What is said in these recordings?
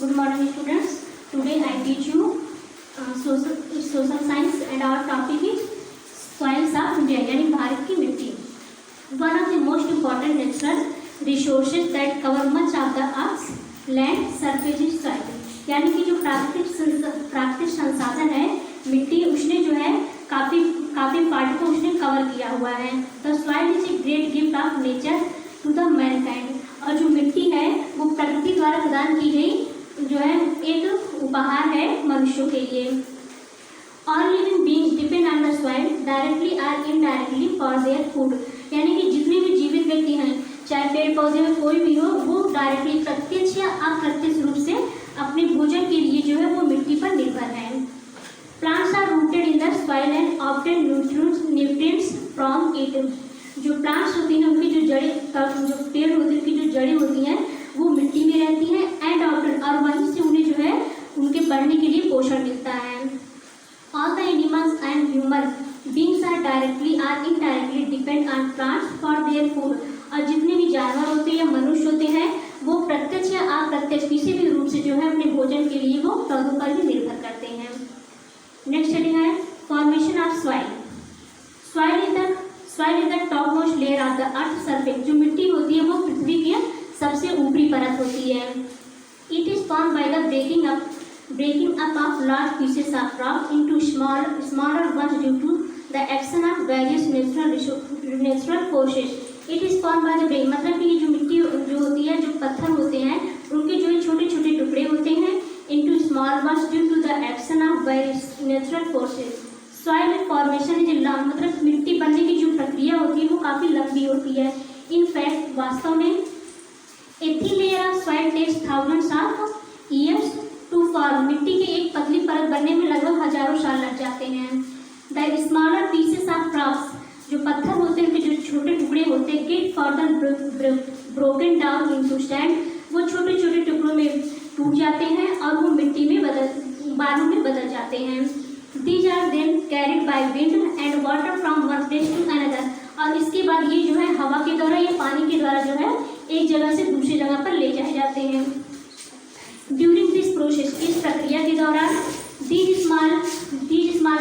Good morning, students. Today I teach you social science and our topic is soils of India, यानी भारत की मिट्टी. One of the most important natural resources that cover much of the Earth's land surface is soil. यानी कि जो प्राकृतिक संसाधन है मिट्टी, उसने जो है काफी पार्ट को उसने कवर किया हुआ है. The soil is a great gift of nature to the mankind. और जो मिट्टी है वो प्रकृति द्वारा प्रदान की गई जो है एक उपहार है मनुष्यों के लिए. All living beings depend on the soil directly or indirectly for their food. यानी कि जितने भी जीवित व्यक्ति हैं, चाहे पेड़ पौधे में कोई भी हो, वो डायरेक्टली प्रत्यक्ष या अप्रत्यक्ष रूप से अपने भोजन के लिए जो है वो मिट्टी पर निर्भर है. Plants are rooted in the soil and obtain nutrients from it. जो प्लांट्स होती हैं उनकी जो पेड़ होते हैं उनकी जो जड़ें होती हैं वो मिट्टी में रहती हैं एंड और वहीं से उन्हें जो है उनके बढ़ने के लिए पोषण मिलता है. All the animals and human beings are directly or indirectly depend on plants for their food. और जितने भी जानवर होते हैं या मनुष्य होते हैं वो प्रत्यक्ष या अप्रत्यक्ष किसी भी रूप से जो है अपने भोजन के लिए वो पौधों पर भी निर्भर करते हैं. नेक्स्ट हेडिंग है formation of soil. Soil is the top most layer of the earth surface. जो मिट्टी होती है वो पृथ्वी की सबसे ऊपरी परत होती है. It is form by the breaking up of large pieces of rock into smaller ones due to the action of various natural forces. It is formed by the break. मतलब कि जो मिट्टी जो होती है, जो पत्थर होते हैं उनके जो छोटे छोटे टुकड़े होते हैं into small ones due to the action of various natural forces. Soil formation is long. मतलब मिट्टी बनने की जो प्रक्रिया होती है वो काफ़ी लंबी होती है. In fact वास्तव में a thin layer of soil takes thousands of years to form. मिट्टी के एक पतली परत बनने में लगभग हजारों साल लग जाते हैं. The smaller pieces of rocks, जो पत्थर होते हैं उनके जो छोटे टुकड़े होते हैं get further broken down into sand. वो छोटे छोटे टुकड़ों में टूट जाते हैं और वो मिट्टी में बालू में बदल जाते हैं. These are then carried by wind and water from one place to another. और इसके बाद ये जो है हवा के द्वारा या पानी के द्वारा जो है एक जगह से दूसरी जगह पर ले जाए जाते हैं. During this process, इस प्रक्रिया के दौरान these small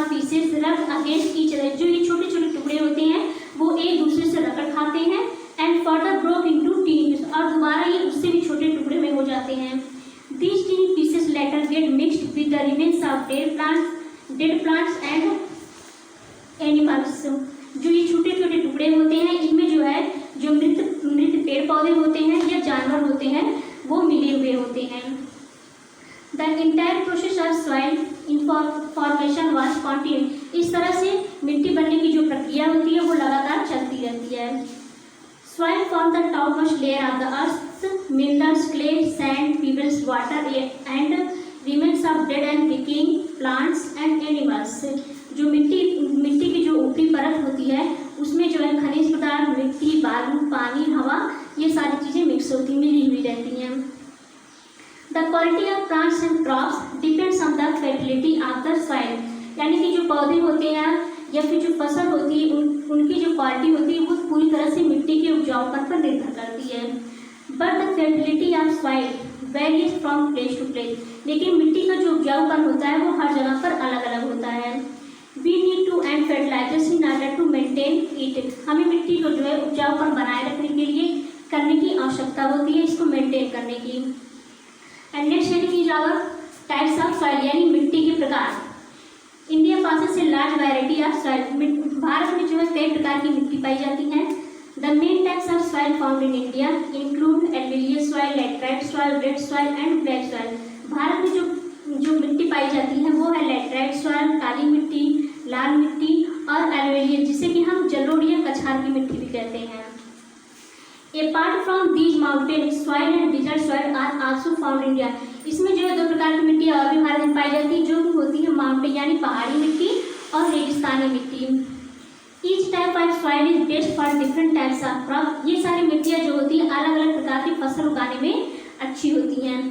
pieces rub against each other. जो ये छोटे छोटे टुकड़े होते हैं वो एक दूसरे से रगड़ खाते हैं and further broke into tiny pieces. और दोबारा ये उससे भी छोटे टुकड़े में हो जाते हैं. These tiny pieces later get mixed with the remains of dead plants and animals. जो ये छोटे छोटे टुकड़े होते हैं इनमें जो है जो मृत पेड़ पौधे होते हैं या जानवर होते हैं वो मिले हुए होते हैं. The entire process of soil formation was continued. इस तरह से मिट्टी बनने की जो प्रक्रिया होती है वो लगातार चलती रहती है. Soil forms the topmost layer of the earth. Minerals, clay, sand, pebbles, water and remains of dead and decaying plants and animals. जो मिट्टी की जो ऊपरी परत होती है उसमें जो है खनिज पदार्थ, मिट्टी, बालू, पानी, हवा, ये सारी चीज़ें मिली हुई रहती हैं. The quality of plants and crops depends on the fertility of the soil. यानी कि जो पौधे होते हैं या फिर जो फसल होती है उनकी जो क्वालिटी होती है वो पूरी तरह से मिट्टी के उपजाऊपन पर निर्भर करती है. But the fertility of soil varies from place to place. लेकिन मिट्टी का जो उपजाऊपन होता है वो हर जगह पर अलग अलग होता है. We need to add fertilizers in order to maintain it. हमें मिट्टी को जो है उपजाऊपन बनाए रखने के लिए करने की आवश्यकता होती है, इसको मेंटेन करने की. And next heading is our types of soil, यानी मिट्टी के प्रकार. India possesses a large variety of soil. Bharat में जो है कई प्रकार की मिट्टी पाई जाती हैं. The main types of soil found in India include alluvial soil, laterite soil, red soil and black soil. Bharat में जो मिट्टी पाई जाती है वो है लैटराइट सॉइल, काली मिट्टी, लाल मिट्टी और एल्यूवियल, जिसे कि हम जलोढ़ या कछार की मिट्टी भी कहते हैं. Apart from these mountain soil and desert soil are also found in India. इसमें जो है दो प्रकार की मिट्टी और भी भारत में पाई जाती है जो कि होती है माउंटेन यानी पहाड़ी मिट्टी और रेगिस्तानी मिट्टी. Each type of soil is best for different types of crop. ये सारी मिट्टियाँ जो होती हैं अलग अलग प्रकार की फसल उगाने में अच्छी होती हैं.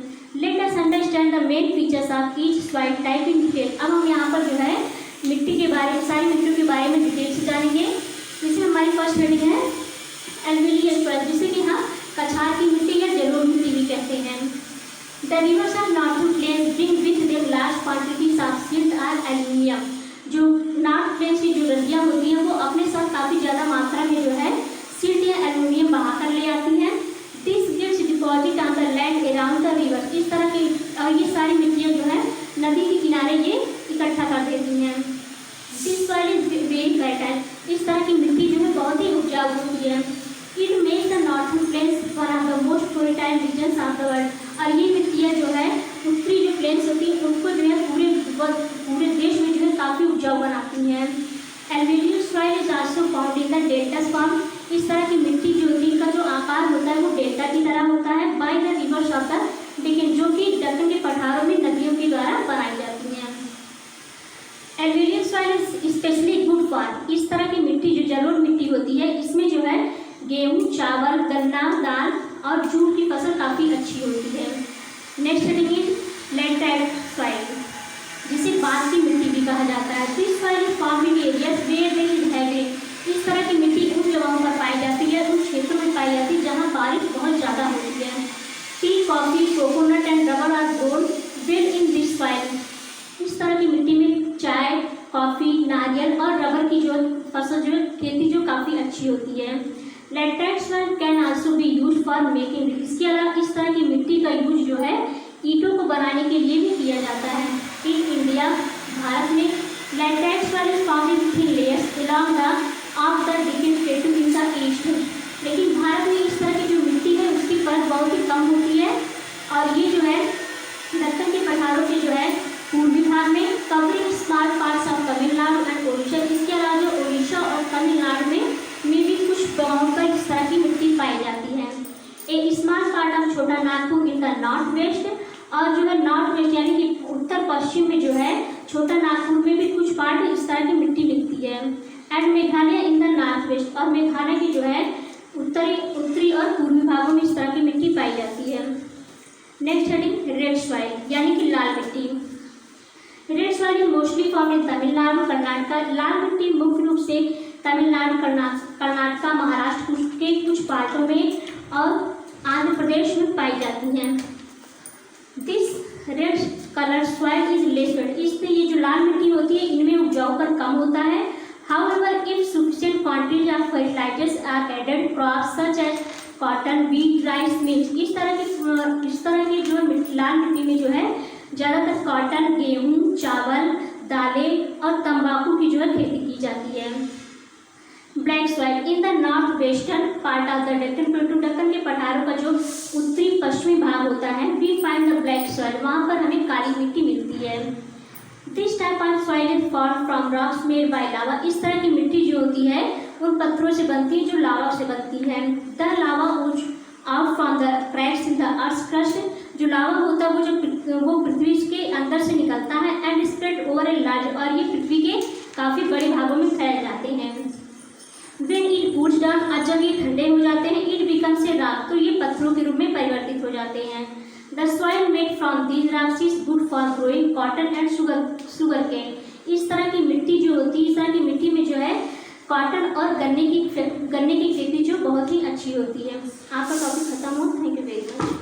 Let us understand the main features of each soil type in detail. अब हम यहाँ पर जो है मिट्टी के बारे में सारी मिट्टियों के बारे में डिटेल से जानेंगे. इसमें हमारी फर्स्ट हेडिंग है एल्यूवियल सॉइल, जिसे कि हम कछार की मिट्टी या जलोढ़ मिट्टी भी कहते हैं. The rivers of northern plains bring with them large quantities of silt और एल्यूमिनियम। जो नॉर्थ प्लेन्स की जो नदियाँ होती हैं वो अपने साथ काफ़ी ज़्यादा मात्रा में जो है सिल्ट या एल्यूमिनियम बहा कर ले आती हैं। This gets deposit on the land around the river. इस तरह की ये सारी मिट्टियाँ जो है नदी के किनारे ये इकट्ठा कर देती हैं। This soil is very fertile. इस तरह की मिट्टी जो है बहुत ही उपजाऊ होती है। It makes the northern plains one of the most fertile regions of the world. और ये मिट्टियाँ जो है उत्तरी जो प्लेन्स होती हैं उनको जो है पूरे देश में जो है काफ़ी उपजाऊ बनाती हैं। Alluvial soil is also found in the delta form. इस तरह की मिट्टी जो होती है का जो आकार होता है वो डेल्टा की तरह होता है by the rivers of the Deccan, जो कि दक्कन के पठारों में नदियों के द्वारा बनाई जाती हैं। Alluvial soil is specially good for. इस तरह की मिट्टी जो जलोढ़ मिट्टी होती है इसमें जो है गेहूँ, चावल, गन्ना, दाल और जूट की फसल काफ़ी अच्छी होती है। Next heading is laterite soil, जिसे बांस की मिट्टी भी कहा जाता है। This soil is found in areas where there is heavy. इस तरह की मिट्टी उन जगहों पर पाई जाती है, उन क्षेत्रों में पाई जाती है जहाँ बारिश बहुत ज़्यादा होती है। Tea, coffee, coconut and rubber are grown well in this soil. इस तरह की मिट्टी में चाय, कॉफ़ी, नारियल और रबर की जो फसल जो खेती जो काफ़ी अच्छी होती है। Laterite soil can also be use for making. इसके अलावा इस तरह की मिट्टी का यूज जो है ईंटों को बनाने के लिए भी किया जाता है। इन इंडिया, भारत में laterite soil is found in thin layers along the of the Deccan प्लेटू in the east. लेकिन भारत में इस तरह की जो मिट्टी है उसकी परत बहुत ही कम होती है और ये जो है दक्कन के पठारों के जो है पूर्वी भाग में covering small parts of Tamil Nadu and Odisha. इसके अलावा जो ओडिशा और तमिलनाडु में भी कुछ जगहों पर इस तरह की मिट्टी पाई जाती है। ए स्मॉल पार्ट ऑफ छोटा नागपुर इन द नॉर्थ वेस्ट। और जो है नॉर्थ वेस्ट यानी कि उत्तर पश्चिम में जो है छोटा नागपुर में भी कुछ पार्ट इस तरह की मिट्टी मिलती है। And Meghalaya in the north west. और मेघालय की जो है उत्तरी और पूर्वी भागों में इस तरह की मिट्टी पाई जाती है। नेक्स्ट हेडिंग रेड सॉइल यानी कि लाल मिट्टी। Red soil is mostly found in Tamil Nadu, Karnataka. लाल मिट्टी मुख्य रूप से तमिलनाडु, कर्नाटक, महाराष्ट्र के कुछ पार्टों में और आंध्र प्रदेश में पाई जाती हैं। This red colour soil is less weight. इससे ये जो लाल मिट्टी होती है इनमें उपजाऊपन कम होता है। However, if sufficient quantities of fertilizers are added, crops such as cotton, wheat, rice, maize, इस तरह की जो लाल मिट्टी में जो है ज़्यादातर कॉटन, गेहूँ, चावल, दालें और तंबाकू की जो है खेती की जाती है। Black soil in the north western part of the Deccan plateau. Deccan के पठारों का जो उत्तरी पश्चिमी भाग होता है we find the black soil. वहाँ पर हमें काली मिट्टी मिलती है। This type of soil is formed from rocks made by lava. इस तरह की मिट्टी जो होती है उन पत्थरों से बनती है जो लावा से बनती है। द लावा ओज out from the cracks in the earth crust. जो लावा होता है वो पृथ्वी के अंदर से निकलता है and spread over a large. और ये पृथ्वी के काफ़ी बड़े भागों में फैल जाते हैं। व्हेन इट कूल्स डाउन, और जब ये ठंडे हो जाते हैं इट बिकम्स ए रॉक, तो ये पत्थरों के रूप में परिवर्तित हो जाते हैं। The soil made from these rocks is good for growing cotton and sugar cane. इस तरह की मिट्टी जो होती है इस तरह की मिट्टी में जो है कॉटन और गन्ने की खेती जो बहुत ही अच्छी होती है। आपका टॉपिक खत्म हो। Thank you very much.